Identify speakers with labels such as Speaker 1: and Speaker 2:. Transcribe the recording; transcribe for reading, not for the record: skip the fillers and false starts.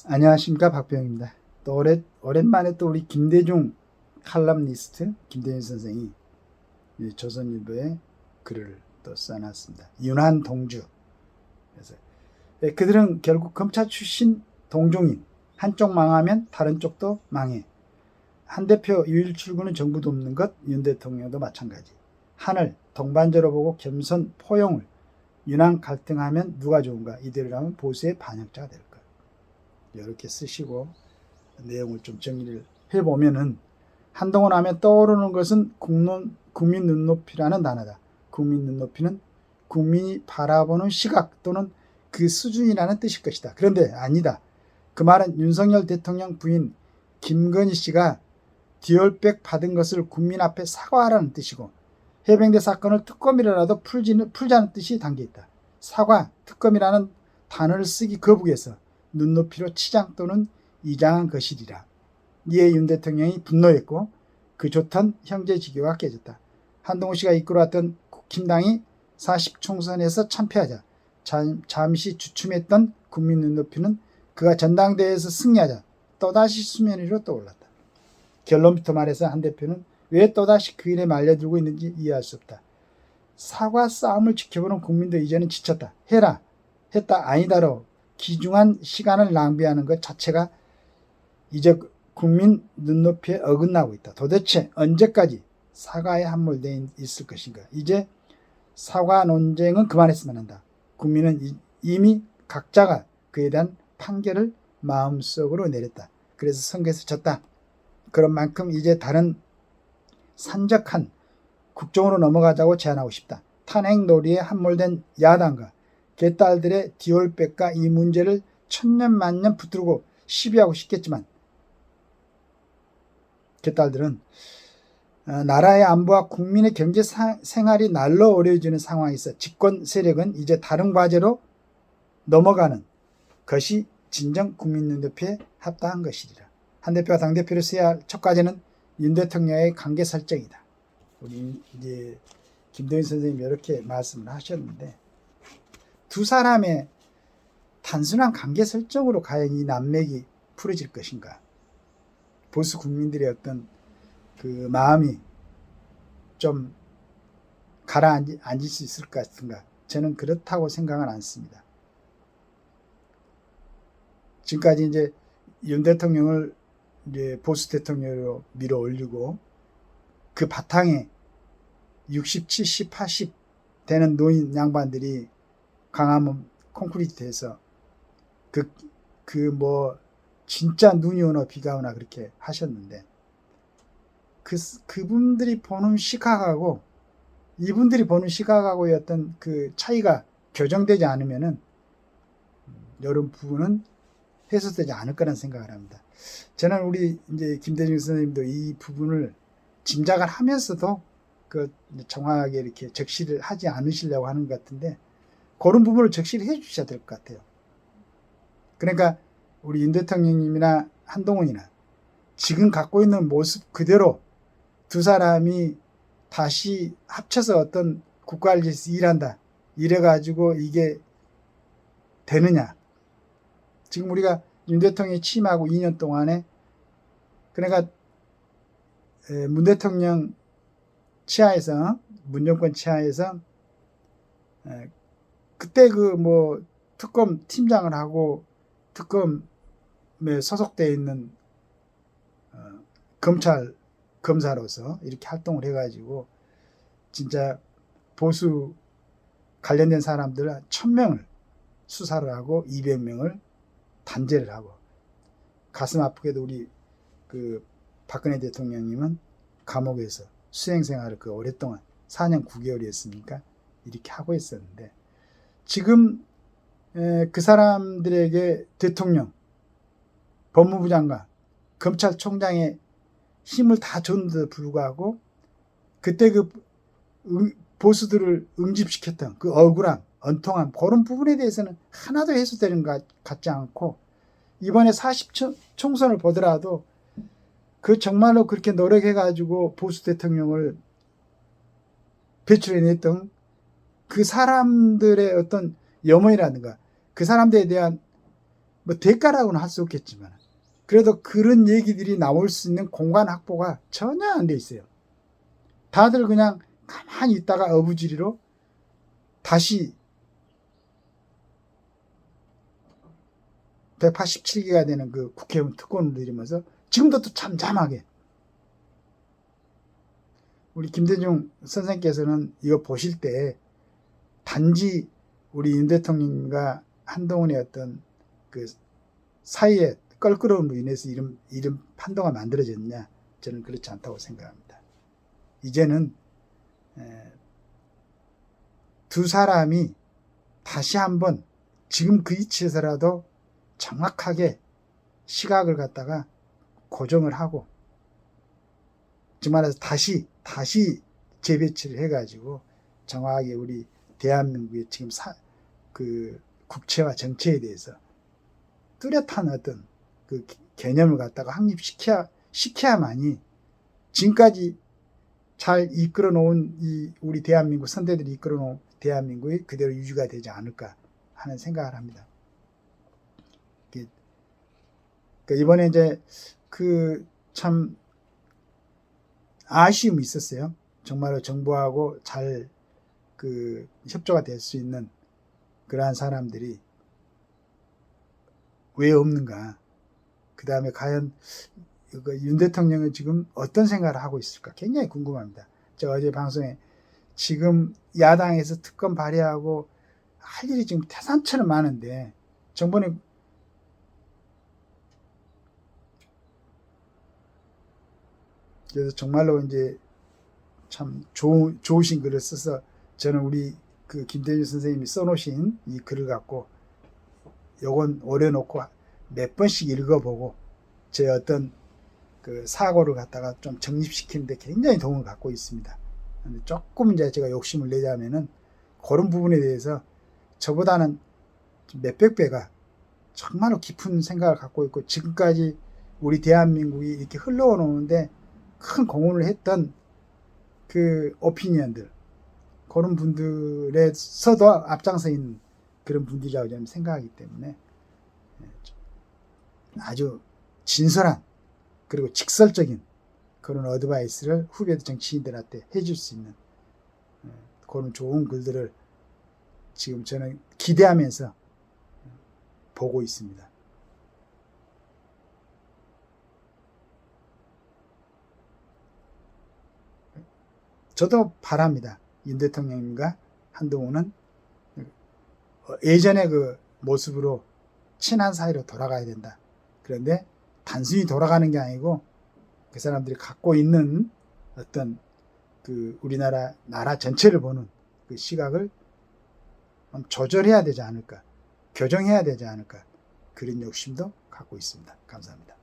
Speaker 1: 안녕하십니까, 박병입니다. 또 오랜만에 또 우리 김대중 칼럼니스트 김대중 선생이 조선일보에 글을 또 써놨습니다. 윤한 동주. 그래서 그들은 결국 검찰 출신 동종인. 한쪽 망하면 다른 쪽도 망해. 한 대표 유일 출구는 정부도 없는 것. 윤 대통령도 마찬가지. 하늘 동반자로 보고 겸손 포용을. 윤한 갈등하면 누가 좋은가. 이대로라면 보수의 반역자가 될 것. 이렇게 쓰시고 내용을 좀 정리를 해보면은, 한동훈 하면 떠오르는 것은 국민 눈높이라는 단어다. 국민 눈높이는 국민이 바라보는 시각 또는 그 수준이라는 뜻일 것이다. 그런데 아니다. 그 말은 윤석열 대통령 부인 김건희 씨가 디올백 받은 것을 국민 앞에 사과하라는 뜻이고, 해병대 사건을 특검이라도 풀자는 뜻이 담겨있다. 사과, 특검이라는 단어를 쓰기 거북해서 눈높이로 치장 또는 이장한 것이리라. 이에 윤 대통령이 분노했고 그 좋던 형제지교가 깨졌다. 한동훈 씨가 이끌어왔던 국힘당이 40총선에서 참패하자 잠시 주춤했던 국민 눈높이는 그가 전당대회에서 승리하자 또다시 수면 위로 떠올랐다. 결론부터 말해서 한 대표는 왜 또다시 그 일에 말려들고 있는지 이해할 수 없다. 사과 싸움을 지켜보는 국민도 이제는 지쳤다. 해라, 했다, 아니다로 귀중한 시간을 낭비하는 것 자체가 이제 국민 눈높이에 어긋나고 있다. 도대체 언제까지 사과에 함몰되어 있을 것인가. 이제 사과 논쟁은 그만했으면 한다. 국민은 이미 각자가 그에 대한 판결을 마음속으로 내렸다. 그래서 선거에서 졌다. 그런 만큼 이제 다른 산적한 국정으로 넘어가자고 제안하고 싶다. 탄핵 놀이에 함몰된 야당과 개딸들의 디올백과 이 문제를 천년만년 붙들고 시비하고 싶겠지만, 개딸들은 나라의 안보와 국민의 경제 생활이 날로 어려워지는 상황에서 집권 세력은 이제 다른 과제로 넘어가는 것이 진정 국민 눈높이에 합당한 것이리라. 한 대표가 당대표를 세야 할 첫 과제는 윤 대통령의 관계 설정이다. 우리 이제 김대중 선생님이 이렇게 말씀을 하셨는데, 두 사람의 단순한 관계 설정으로 과연 이 난맥이 풀어질 것인가. 보수 국민들의 어떤 그 마음이 좀 가라앉을 수 있을 것 같은가. 저는 그렇다고 생각은 않습니다. 지금까지 이제 윤 대통령을 이제 보수 대통령으로 밀어 올리고 그 바탕에 60, 70, 80 되는 노인 양반들이 광화문 콘크리트에서 진짜 눈이 오나 비가 오나 그렇게 하셨는데, 그분들이 보는 시각하고 이분들이 보는 시각하고의 어떤 그 차이가 교정되지 않으면은 이런 부분은 해소되지 않을 거라는 생각을 합니다. 저는 우리 이제 김대중 선생님도 이 부분을 짐작을 하면서도 정확하게 이렇게 적시를 하지 않으시려고 하는 것 같은데, 그런 부분을 적시를 해 주셔야 될 것 같아요. 그러니까 우리 윤 대통령님이나 한동훈이나 지금 갖고 있는 모습 그대로 두 사람이 다시 합쳐서 어떤 국가를 위해서 일한다, 이래가지고 이게 되느냐. 지금 우리가 윤 대통령이 취임하고 2년 동안에, 그러니까 문 대통령 치하에서, 문정권 치하에서 그때 특검 팀장을 하고 특검에 소속되어 있는 검사로서 이렇게 활동을 해가지고 진짜 보수 관련된 사람들 1000명을 수사를 하고 200명을 단죄를 하고, 가슴 아프게도 우리 박근혜 대통령님은 감옥에서 수행생활을 오랫동안 4년 9개월이었습니까? 이렇게 하고 있었는데, 지금 그 사람들에게 대통령, 법무부 장관, 검찰총장의 힘을 다 줬는데도 불구하고 그때 보수들을 응집시켰던 그 억울함, 언통함, 그런 부분에 대해서는 하나도 해소되는 것 같지 않고, 이번에 40총선을 보더라도 정말로 그렇게 노력해가지고 보수 대통령을 배출해냈던 그 사람들의 어떤 염원이라든가 그 사람들에 대한 뭐 대가라고는 할 수 없겠지만 그래도 그런 얘기들이 나올 수 있는 공간 확보가 전혀 안 돼 있어요. 다들 그냥 가만히 있다가 어부지리로 다시 187기가 되는 그 국회의원 특권을 누리면서 지금도 또 잠잠하게. 우리 김대중 선생께서는 이거 보실 때 단지 우리 윤 대통령과 한동훈의 어떤 그 사이에 껄끄러움으로 인해서 이런 판도가 만들어졌냐, 저는 그렇지 않다고 생각합니다. 이제는 두 사람이 다시 한번 지금 그 위치에서라도 정확하게 시각을 갖다가 고정을 하고, 즉 말해서 다시 재배치를 해가지고 정확하게 우리 대한민국의 지금 그 국채와 정체에 대해서 뚜렷한 어떤 그 개념을 갖다가 확립시켜야만이 지금까지 잘 이끌어 놓은 이 우리 대한민국 선대들이 이끌어 놓은 대한민국이 그대로 유지가 되지 않을까 하는 생각을 합니다. 이번에 이제 그 참 아쉬움이 있었어요. 정말로 정부하고 잘 그 협조가 될 수 있는 그러한 사람들이 왜 없는가. 그 다음에 과연 윤 대통령은 지금 어떤 생각을 하고 있을까 굉장히 궁금합니다. 제가 어제 방송에 지금 야당에서 특검 발의하고 할 일이 지금 태산처럼 많은데 정부는 그래서 정말로 이제 참 좋으신 글을 써서 저는 우리 그 김대중 선생님이 써놓으신 이 글을 갖고 요건 오려놓고 몇 번씩 읽어보고 제 어떤 그 사고를 갖다가 좀 정립시키는데 굉장히 도움을 받고 있습니다. 근데 조금 이제 제가 욕심을 내자면은 그런 부분에 대해서 저보다는 몇백 배가 정말로 깊은 생각을 갖고 있고 지금까지 우리 대한민국이 이렇게 흘러오는데 큰 공헌을 했던 그 오피니언들, 그런 분들에서도 앞장서 있는 그런 분들이라고 저는 생각하기 때문에 아주 진솔한 그리고 직설적인 그런 어드바이스를 후배 정치인들한테 해줄 수 있는 그런 좋은 글들을 지금 저는 기대하면서 보고 있습니다. 저도 바랍니다. 윤 대통령님과 한동훈은 예전의 그 모습으로 친한 사이로 돌아가야 된다. 그런데 단순히 돌아가는 게 아니고 그 사람들이 갖고 있는 어떤 그 우리나라 전체를 보는 그 시각을 조절해야 되지 않을까, 교정해야 되지 않을까, 그런 욕심도 갖고 있습니다. 감사합니다.